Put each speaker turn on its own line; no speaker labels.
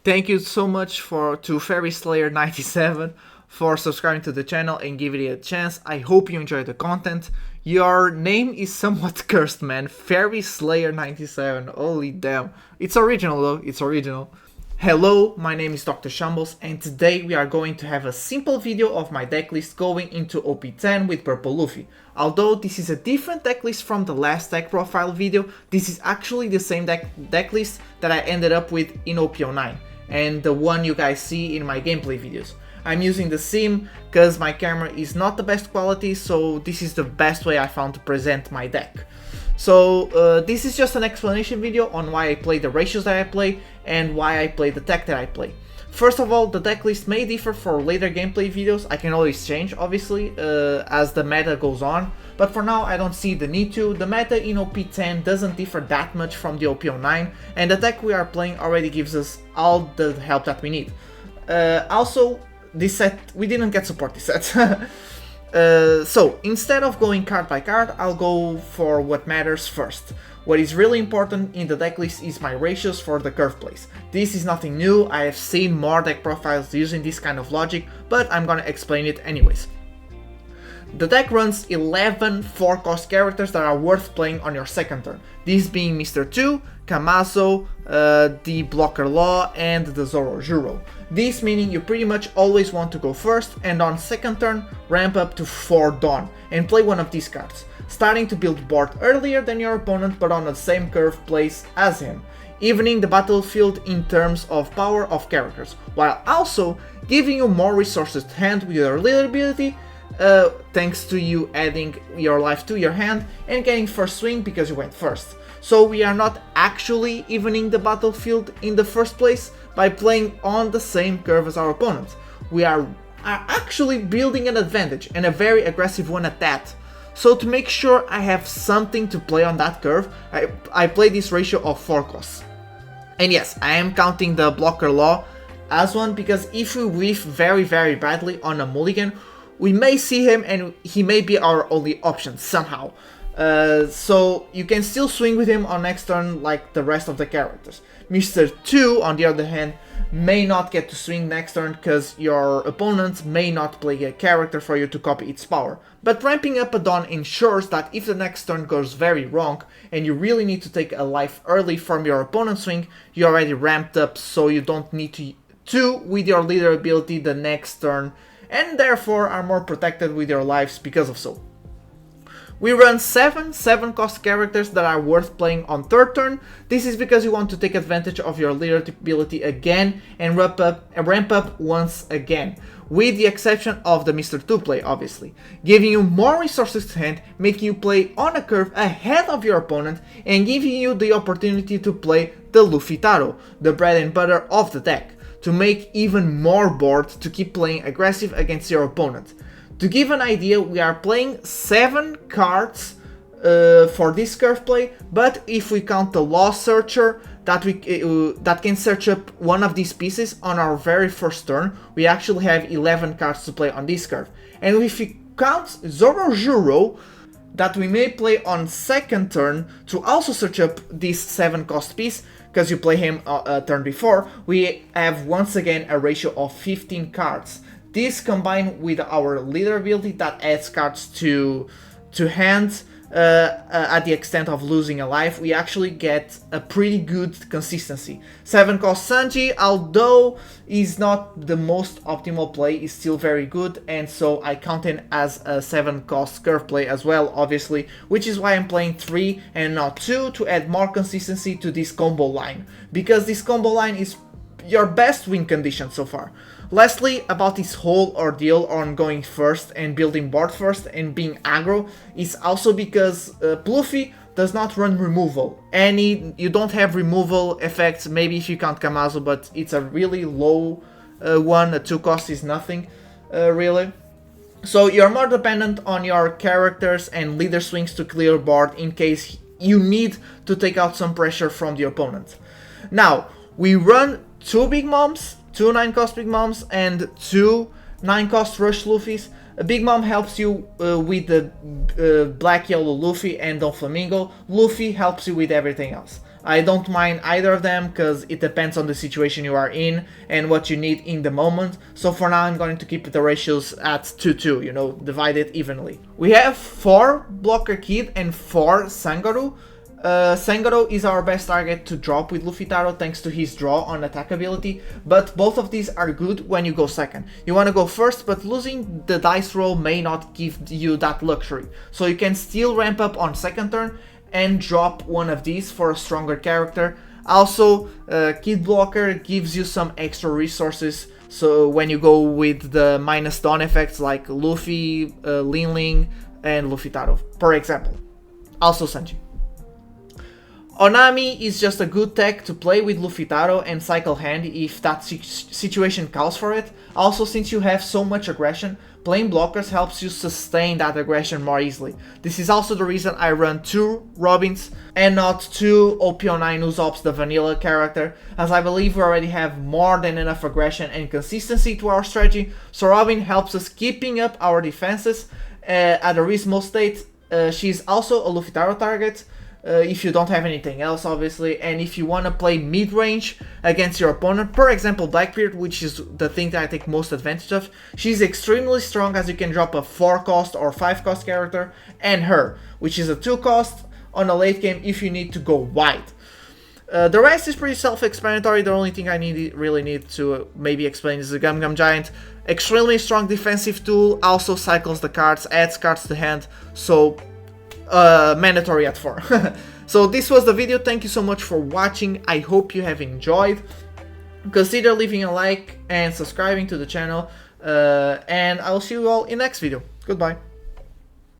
Thank you so much to Fairy Slayer 97 for subscribing to the channel and giving it a chance. I hope you enjoy the content. Your name is somewhat cursed, man. Fairy Slayer 97. Holy damn. It's original though, it's original. Hello, my name is Dr. Shambles and today we are going to have a simple video of my deck list going into OP10 with Purple Luffy. Although this is a different deck list from the last deck profile video, this is actually the same deck list that I ended up with in OP09 and the one you guys see in my gameplay videos. I'm using the sim because my camera is not the best quality, so this is the best way I found to present my deck. So this is just an explanation video on why I play the ratios that I play and why I play the deck that I play. First of all, the deck list may differ for later gameplay videos. I can always change, obviously, as the meta goes on, but for now I don't see the need to. The meta in OP10 doesn't differ that much from the OP09, and the deck we are playing already gives us all the help that we need. Also, this set, we didn't get support this set. So, instead of going card by card, I'll go for what matters first. What is really important in the deck list is my ratios for the curve plays. This is nothing new, I have seen more deck profiles using this kind of logic, but I'm gonna explain it anyways. The deck runs 11 4-cost characters that are worth playing on your second turn, these being Mr. 2, Kamazo, the Blocker Law, and the Zoro Juro. This meaning you pretty much always want to go first and on second turn ramp up to 4 Dawn and play one of these cards, starting to build board earlier than your opponent but on the same curve place as him, evening the battlefield in terms of power of characters, while also giving you more resources to hand with your leader ability, thanks to you adding your life to your hand and getting first swing because you went first. So we are not actually evening the battlefield in the first place by playing on the same curve as our opponent. We are actually building an advantage, and a very aggressive one at that. So to make sure I have something to play on that curve, I play this ratio of 4 costs. And yes, I am counting the Blocker Law as one because if we whiff very badly on a mulligan, we may see him and he may be our only option somehow. So you can still swing with him on next turn like the rest of the characters. Mr. 2, on the other hand, may not get to swing next turn because your opponent may not play a character for you to copy its power. But ramping up a Dawn ensures that if the next turn goes very wrong and you really need to take a life early from your opponent's swing, you already ramped up, so you don't need to with your leader ability the next turn, and therefore are more protected with your lives because of so. We run 7 7-cost characters that are worth playing on third turn. This is because you want to take advantage of your leader ability again and ramp up once again, with the exception of the Mr. 2 play obviously, giving you more resources to hand, making you play on a curve ahead of your opponent and giving you the opportunity to play the Luffy Taro, the bread and butter of the deck, to make even more board to keep playing aggressive against your opponent. To give an idea, we are playing 7 cards for this curve play, but if we count the Law Searcher that can search up one of these pieces on our very first turn, we actually have 11 cards to play on this curve. And if we count Zoro Juro, that we may play on second turn to also search up this 7-cost piece, because you play him a turn before, we have once again a ratio of 15 cards. This combined with our leader ability that adds cards to hand at the extent of losing a life, we actually get a pretty good consistency. 7-cost Sanji, although is not the most optimal play, is still very good, and so I count him as a 7-cost curve play as well, obviously, which is why I'm playing 3 and not 2 to add more consistency to this combo line, because this combo line is your best win condition so far. Lastly, about this whole ordeal on going first and building board first and being aggro is also because Luffy does not run removal. You don't have removal effects, maybe if you count Kamazo, but it's a really low one, a 2 cost is nothing really. So you're more dependent on your characters and leader swings to clear board in case you need to take out some pressure from the opponent. Now, we run 2 Big Moms, 2 9-cost Big Moms and 2 9-cost Rush Luffys. A Big Mom helps you with the Black Yellow Luffy and Don Flamingo. Luffy helps you with everything else. I don't mind either of them because it depends on the situation you are in and what you need in the moment. So for now I'm going to keep the ratios at 2-2, you know, divide it evenly. We have 4 Blocker Kid and 4 Sangaru. Sangaru is our best target to drop with Luffy Taro thanks to his draw on attack ability, but both of these are good when you go second. You want to go first, but losing the dice roll may not give you that luxury, so you can still ramp up on second turn and drop one of these for a stronger character. Also, Kid Blocker gives you some extra resources, so when you go with the minus dawn effects like Luffy, Lin Ling, and Luffy Taro, for example. Also Sanji. Onami is just a good tech to play with Luffy Taro and cycle hand if that situation calls for it. Also, since you have so much aggression, playing blockers helps you sustain that aggression more easily. This is also the reason I run 2 Robins and not 2 OP10 Usopp's the vanilla character, as I believe we already have more than enough aggression and consistency to our strategy, so Robin helps us keeping up our defenses at a reasonable state. She's also a Luffy Taro target, if you don't have anything else obviously, and if you want to play mid-range against your opponent, for example Blackbeard, which is the thing that I take most advantage of. She's extremely strong as you can drop a 4 cost or 5 cost character, and her, which is a 2 cost on a late game if you need to go wide. The rest is pretty self-explanatory. The only thing I really need to maybe explain is the Gum Gum Giant. Extremely strong defensive tool, also cycles the cards, adds cards to hand, so mandatory at 4. So this was the video. Thank you so much for watching. I hope you have enjoyed. Consider leaving a like and subscribing to the channel, and I will see you all in the next video. Goodbye.